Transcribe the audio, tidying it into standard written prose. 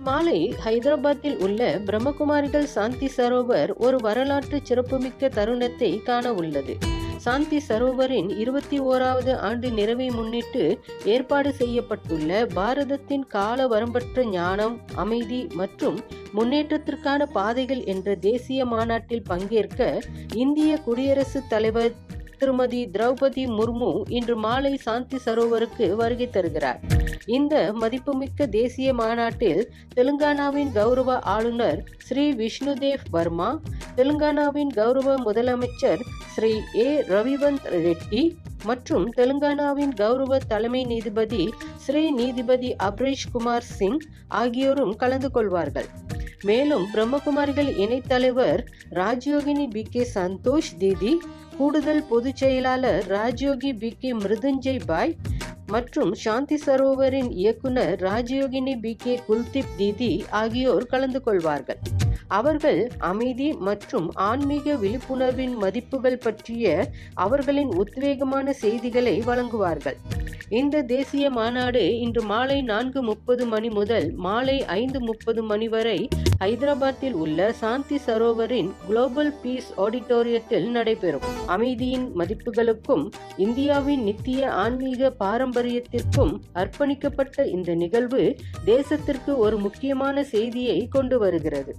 இன்று மாலை ஹைதராபாத்தில் உள்ள பிரம்மகுமாரிகள் சாந்தி சரோவர் ஒரு வரலாற்று சிறப்புமிக்க தருணத்தை காண உள்ளது. சாந்தி சரோவரின் 21வது ஆண்டு நிறைவை முன்னிட்டு ஏற்பாடு செய்யப்பட்டுள்ள பாரதத்தின் கால வரம்பற்ற ஞானம், அமைதி மற்றும் முன்னேற்றத்திற்கான பாதைகள் என்ற தேசிய மாநாட்டில் பங்கேற்க இந்திய குடியரசுத் தலைவர் திருமதி திரௌபதி முர்மு இன்று மாலை சாந்தி சரோவருக்கு வருகை தருகிறார். இந்த மதிப்புமிக்க தேசிய மாநாட்டில் தெலுங்கானாவின் கௌரவ ஆளுநர் ஸ்ரீ விஷ்ணுதேவ் வர்மா, தெலுங்கானாவின் கௌரவ முதலமைச்சர் ஸ்ரீ ஏ ரவிவந்த் ரெட்டி மற்றும் தெலுங்கானாவின் கௌரவ தலைமை நீதிபதி ஸ்ரீ நீதிபதி அப்ரேஷ் குமார் சிங் ஆகியோரும் கலந்து கொள்வார்கள். மேலும் பிரம்மகுமாரிகள் இணைத் தலைவர் ராஜயோகினி பி.கே. சந்தோஷ் தீதி, கூடுதல் பொதுச் செயலாளர் ராஜயோகி பி.கே. மிருதுஞ்சய் பாய் மற்றும் சாந்தி சரோவரின் இயக்குனர் ராஜயோகினி பி.கே. குல்தீப் தீதி ஆகியோர் கலந்து கொள்வார்கள். அவர்கள் அமைதி மற்றும் ஆன்மீக விழிப்புணர்வின் மதிப்புகள் பற்றிய அவர்களின் உத்வேகமான செய்திகளை வழங்குவார்கள். இந்த தேசிய மாநாடு இன்று மாலை 4:30 மணி முதல் மாலை 5:30 மணி வரை ஹைதராபாத்தில் உள்ள சாந்தி சரோவரின் குளோபல் பீஸ் ஆடிட்டோரியத்தில் நடைபெறும். அமைதியின் மதிப்புகளுக்கும் இந்தியாவின் நித்திய ஆன்மீக பாரம்பரியத்திற்கும் அர்ப்பணிக்கப்பட்ட இந்த நிகழ்வு தேசத்திற்கு ஒரு முக்கியமான செய்தியை கொண்டு வருகிறது.